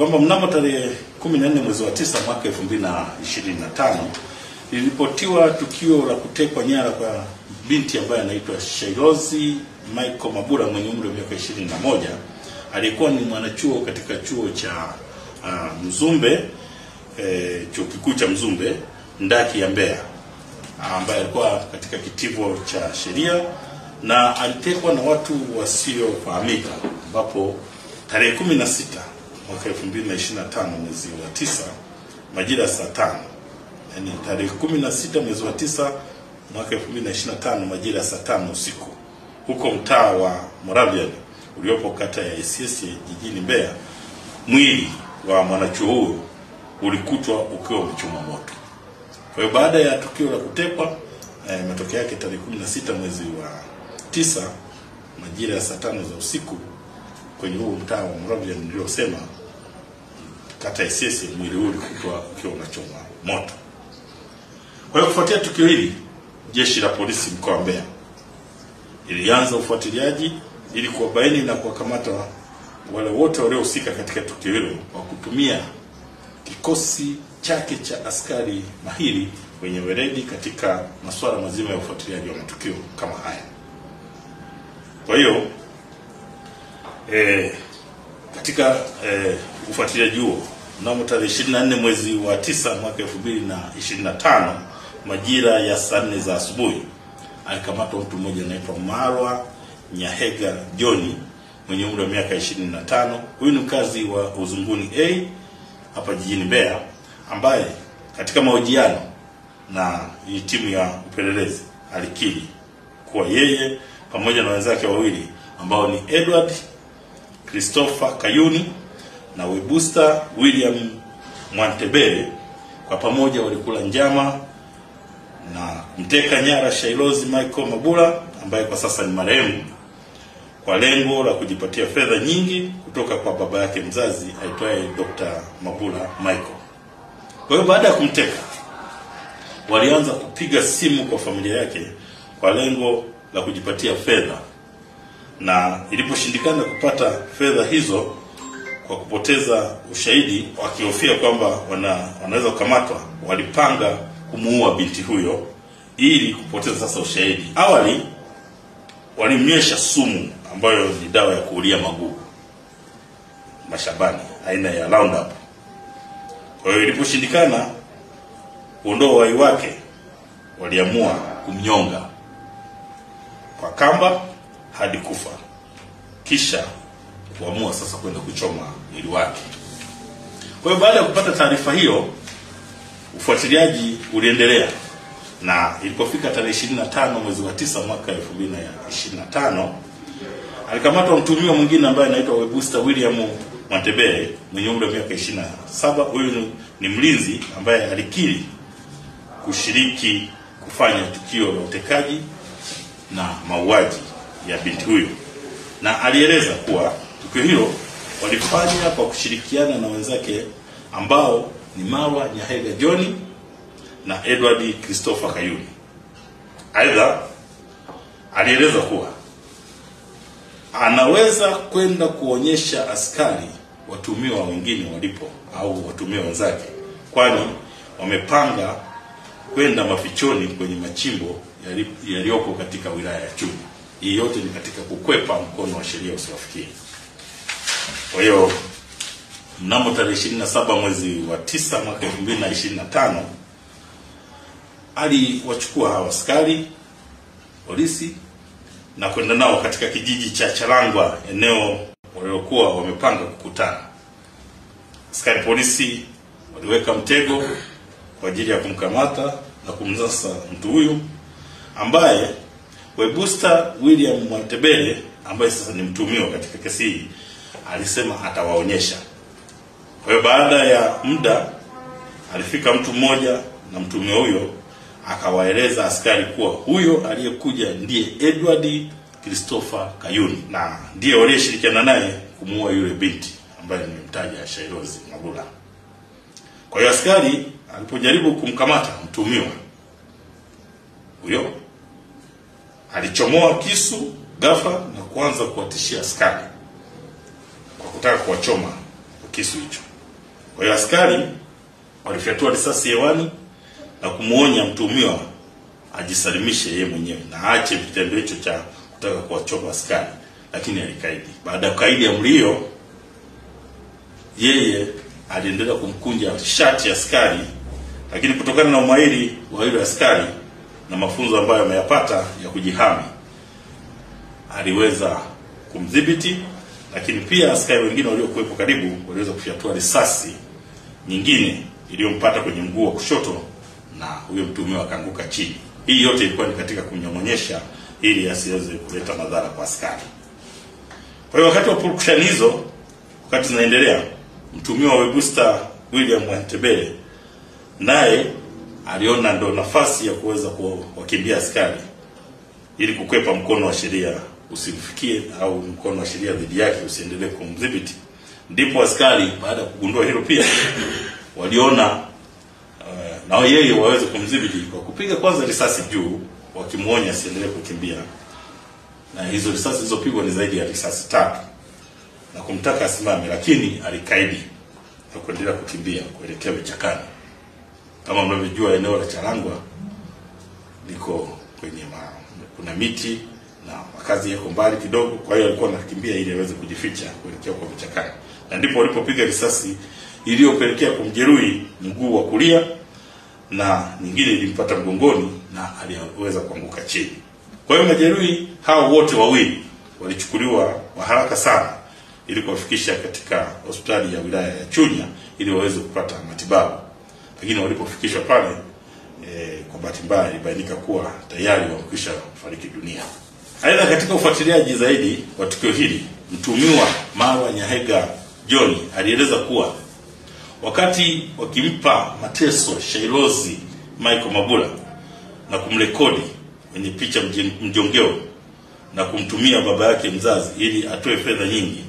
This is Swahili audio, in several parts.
kwamba mnamo tarehe 14 mwezi wa 9 mwaka 2025 lilipotiwa tukio la kutekwa nyara kwa binti ambaye anaitwa Shailozi Michael Mabula mwenye umri wa miaka 21, alikuwa ni mwanachuo katika chuo cha Mzumbe, chuo kikuu cha Mzumbe ndaki ya Mbeya, ambaye alikuwa katika kitivo cha sheria, na alitekwa na watu wasiofahamika, ambapo tarehe 16 mwaka 2025 mwezi wa 9 majira saa 5, yani tarehe 16 mwezi wa 9 mwaka 2025 majira saa 5 usiku, huko mtaa wa Moravian uliopo kata ya Isyesye jijini Mbeya, mwili wa mwanachuo huyo ulikutwa ukiwa umechomwa moto. Kwa hiyo baada ya tukio la kutekwa, matokeo yake tarehe 16 mwezi wa 9 majira ya saa 5 za usiku kwenye huo mtaa wa Moravian niliosema kata ya Isyesye, mwili huo ulikutwa ukiwa unachomwa moto. Kwa hiyo kufuatia tukio hili, jeshi la polisi mkoa wa Mbeya ilianza ufuatiliaji ili kuwabaini na kuwakamata wale wote waliohusika katika tukio hilo kwa kutumia kikosi chake cha askari mahiri wenye weledi katika masuala mazima ya ufuatiliaji wa matukio kama haya. Kwa hiyo katika ufuatiliaji huo, mnamo tarehe 24 mwezi wa 9 mwaka 2025 majira ya saa 4 za asubuhi alikamatwa mtu mmoja anaitwa Marwa Nyahega John mwenye umri wa miaka 25. Huyu ni mkazi wa Uzunguni A hapa jijini Mbeya, ambaye katika mahojiano na timu ya upelelezi alikiri kuwa yeye pamoja na wenzake wawili ambao ni Edward Christopher Kayuni na Webusta William Mwantebele kwa pamoja walikula njama na mteka nyara Shailozi Michael Mabula ambaye kwa sasa ni marehemu, kwa lengo la kujipatia fedha nyingi kutoka kwa baba yake mzazi aitwaye Dr. Mabula Michael. Kwa hiyo baada ya kumteka, walianza kupiga simu kwa familia yake kwa lengo la kujipatia fedha, na iliposhindikana kupata fedha hizo kwa kupoteza ushahidi, wakihofia kwamba wanaweza kukamatwa, walipanga kumuua binti huyo ili kupoteza sasa ushahidi. Awali walimnywesha sumu ambayo ni dawa ya kuulia magugu mashambani aina ya Roundup. Kwa hiyo iliposhindikana kuondoa uhai wake, waliamua kumnyonga kwa kamba hadi kufa, kisha kuamua sasa kwenda kuchoma mwili wake. Kwa hiyo baada ya kupata taarifa hiyo, ufuatiliaji uliendelea, na ilipofika tarehe 25 mwezi wa 9 mwaka 2025 alikamatwa mtuhumiwa mwingine ambaye anaitwa Webusta William Mwantebele mwenye umri wa miaka 27. Huyu ni mlinzi ambaye alikiri kushiriki kufanya tukio la utekaji na mauaji ya binti huyo, na alieleza kuwa tukio hilo walifanya kwa kushirikiana na wenzake ambao ni Marwa Nyahega John na Edward Christopher Kayuni. Aidha, alieleza kuwa anaweza kwenda kuonyesha askari watumiwa wengine walipo au watumiwa wenzake, kwani wamepanga kwenda mafichoni kwenye machimbo yaliyoko katika wilaya ya Chunya. Hii yote ni katika kukwepa mkono wa sheria usiwafikie. Kwa hiyo mnamo tarehe 27 mwezi wa 9 mwaka 2025 aliwachukua hawa askari polisi na kwenda nao katika kijiji cha Charangwa, eneo waliokuwa wamepanga kukutana. Askari polisi waliweka mtego kwa ajili ya kumkamata na kumnasa mtu huyu ambaye Webusta William Mwantebele, ambaye sasa ni mtuhumiwa katika kesi hii, alisema atawaonyesha. Kwa hiyo baada ya muda alifika mtu mmoja na mtuhumiwa huyo akawaeleza askari kuwa huyo aliyekuja ndiye Edward Christopher Kayuni na ndiye waliyeshirikiana naye kumuua yule binti ambaye nimemtaja, Shailozi Mabula. Kwa hiyo askari alipojaribu kumkamata mtuhumiwa huyo, alichomoa kisu ghafla na kuanza kuwatishia askari kwa kutaka kuwachoma kisu hicho. Kwa hiyo askari walifyatua risasi hewani na kumuonya mtuhumiwa ajisalimishe yeye mwenyewe na aache vitendo hicho cha kutaka kuwachoma askari, lakini alikaidi. Baada ya kukaidi amri hiyo, yeye aliendelea kumkunja shati ya askari, lakini kutokana na umahiri wa yule askari na mafunzo ambayo ameyapata ya kujihami, aliweza kumdhibiti. Lakini pia askari wengine waliokuwepo karibu waliweza kufyatua risasi nyingine iliyompata kwenye mguu wa kushoto na huyo mtuhumiwa akaanguka chini. Hii yote ilikuwa ni katika kumnyong'onyesha ili asiweze kuleta madhara kwa askari. Kwa hiyo wakati wa purukushani hizo, wakati zinaendelea, mtuhumiwa wa Webuster William Mwantebele naye aliona ndo nafasi ya kuweza kuwakimbia askari ili kukwepa mkono wa sheria usimfikie au mkono wa sheria dhidi yake usiendelee kumdhibiti. Ndipo askari baada ya kugundua hilo pia waliona na yeye waweze kumdhibiti kwa kupiga kwanza risasi juu, wakimuonya asiendelee kukimbia. Na hizo risasi zilizopigwa ni zaidi ya risasi 3 na kumtaka asimame, lakini alikaidi na kuendelea kukimbia kuelekea vichakani. Kama mnavyojua, eneo la Charangwa liko kwenye kuna miti na makazi yako mbali kidogo, kwa hiyo alikuwa anakimbia ili aweze kujificha kuelekea kwa vichakani. Na ndipo walipopiga risasi iliyopelekea kumjeruhi mguu wa kulia na nyingine ilimpata mgongoni na aliweza kuanguka chini. Kwa hiyo majeruhi hao wote wawili walichukuliwa kwa haraka sana ili kuwafikisha katika hospitali ya wilaya ya Chunya ili waweze kupata matibabu. Lakini walipofikishwa pale, kwa bahati mbaya ilibainika kuwa tayari wamekwisha fariki dunia. Aidha, katika ufuatiliaji zaidi wa tukio hili, mtuhumiwa Marwa Nyahega John alieleza kuwa wakati wakimpa mateso Shailozi Michael Mabula na kumrekodi kwenye picha mjongeo na kumtumia baba yake mzazi ili atoe fedha nyingi,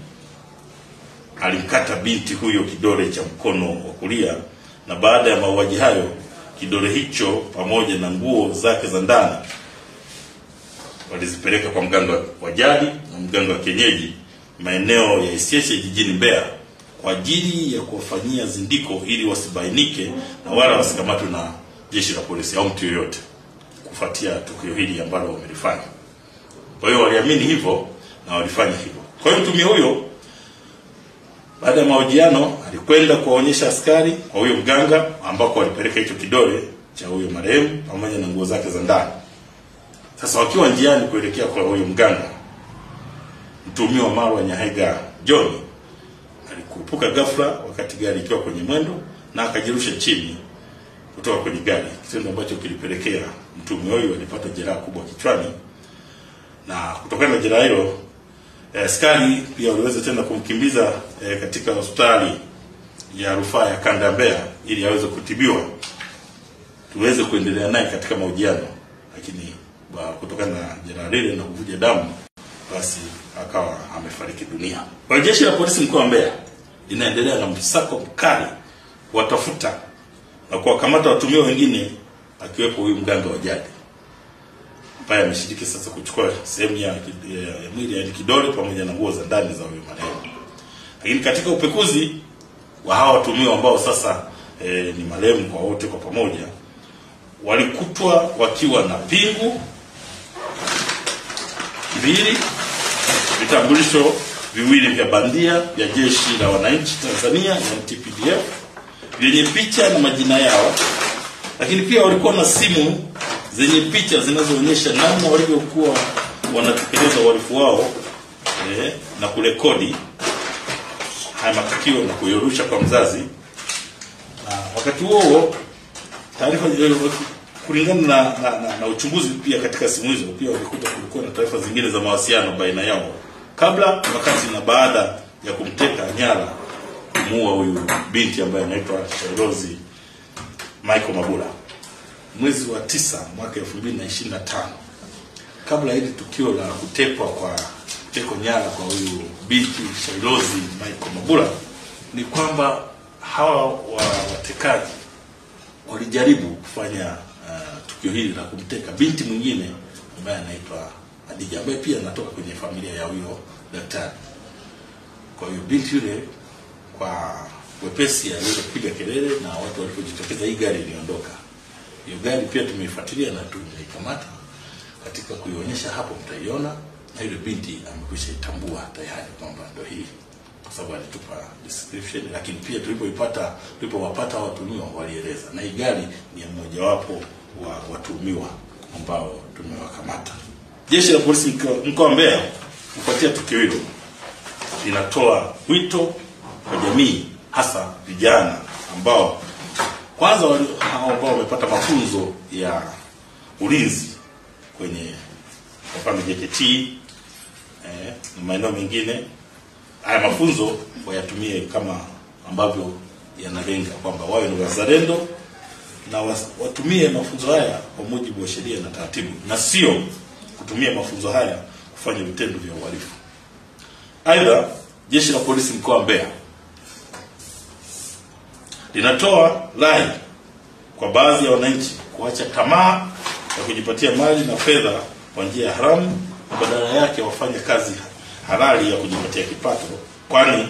alimkata binti huyo kidole cha mkono wa kulia, na baada ya mauaji hayo kidole hicho pamoja na nguo zake za ndani walizipeleka kwa mganga wa jadi na mganga wa kienyeji maeneo ya Isyesye jijini Mbeya kwa ajili ya kuwafanyia zindiko ili wasibainike na wala wasikamatwe na jeshi la polisi au mtu yoyote kufuatia tukio hili ambalo wamelifanya. Kwa hiyo waliamini hivyo na walifanya hivyo. Kwa hiyo mtumia huyo baada ya mahojiano alikwenda kuwaonyesha askari kwa huyo mganga ambako walipeleka hicho kidole cha huyo marehemu pamoja na nguo zake za ndani. Sasa wakiwa njiani kuelekea kwa huyo mganga, mtuhumiwa Marwa Nyahega John alikurupuka ghafla wakati gari ikiwa kwenye mwendo na akajirusha chini kutoka kwenye gari, kitendo ambacho kilipelekea mtuhumiwa huyo alipata jeraha kubwa kichwani. Na kutokana na jeraha hilo, askari pia waliweza tena kumkimbiza katika hospitali ya rufaa ya kanda ya Mbeya ili aweze kutibiwa, tuweze kuendelea naye katika mahojiano, lakini kutokana na jeraha lile na kuvuja damu basi akawa amefariki dunia. Kwa jeshi la polisi mkoa wa Mbeya linaendelea na msako mkali watafuta na kuwakamata watuhumiwa wengine akiwepo huyu mganga wa jadi ambaye ameshiriki sasa kuchukua sehemu ya mwili ya kidole pamoja na nguo za ndani za huyo marehemu. Lakini katika upekuzi wa hawa watuhumiwa ambao sasa ni marehemu kwa wote kwa pamoja, walikutwa wakiwa na pingu 2, vitambulisho 2 vya bandia vya Jeshi la Wananchi Tanzania ya TPDF vyenye picha na majina yao, lakini pia walikuwa na simu zenye picha zinazoonyesha namna walivyokuwa wanatekeleza uhalifu wao na kurekodi haya matukio na kuyorusha kwa mzazi. Na wakati huo taarifa kulingana na uchunguzi pia katika simu hizo pia walikuta kulikuwa na taarifa zingine za mawasiliano baina yao kabla, wakati na baada ya kumteka nyara kumuua huyu binti ambaye anaitwa Shailozi Michael Mabula mwezi wa 9 mwaka 2025. Kabla hili tukio la kutekwa nyara kwa huyu binti Shailozi Michael Mabula, ni kwamba hawa watekaji walijaribu kufanya tukio hili la kumteka binti mwingine ambaye anaitwa Adija, ambaye pia anatoka kwenye familia ya huyo daktari. Kwa hiyo binti yule kwa wepesi aliweza kupiga kelele, na watu walipojitokeza hii gari iliondoka. Hiyo gari pia tumeifuatilia na tumeikamata. Katika kuionyesha hapo mtaiona, na yule binti amekwisha itambua tayari kwamba ndio hii, kwa sababu alitupa description. Lakini pia tulipowapata watuhumiwa walieleza, na hii gari ni mmoja wapo wa watuhumiwa ambao tumewakamata. Jeshi la polisi mkoa wa Mbeya kufuatia tukio hilo linatoa wito kwa jamii, hasa vijana ambao kwanza ambao wamepata mafunzo ya ulinzi kwenye mfano JKT na maeneo mengine. Haya mafunzo wayatumie kama ambavyo yanalenga kwamba wawe ni wazalendo, na watumie mafunzo haya kwa mujibu wa sheria na taratibu, na sio kutumia mafunzo haya kufanya vitendo vya uhalifu. Aidha, jeshi la polisi mkoa wa Mbeya linatoa rai kwa baadhi ya wananchi kuacha tamaa ya kujipatia mali na fedha kwa njia ya haramu, na badala yake wafanye kazi halali ya kujipatia kipato, kwani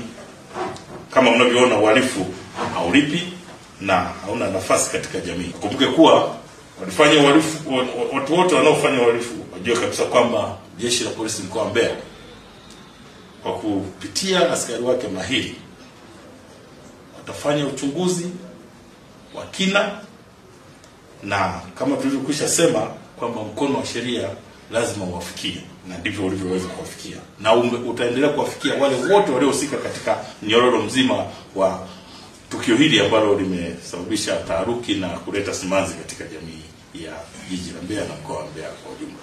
kama mnavyoona uhalifu haulipi na hauna nafasi katika jamii. Kumbuke kuwa walifanya uhalifu, watu wote wanaofanya uhalifu wajue kabisa kwamba jeshi la polisi mkoa wa Mbeya kwa kupitia askari wake mahiri watafanya uchunguzi wa kina, na kama tulivyokwisha sema kwamba mkono wa sheria lazima uwafikie, na ndivyo ulivyoweza kuwafikia, na utaendelea kuwafikia wale wote waliohusika katika mnyororo mzima wa tukio hili ambalo limesababisha taharuki na kuleta simanzi katika jamii ya jiji la Mbeya na mkoa wa Mbeya kwa ujumla.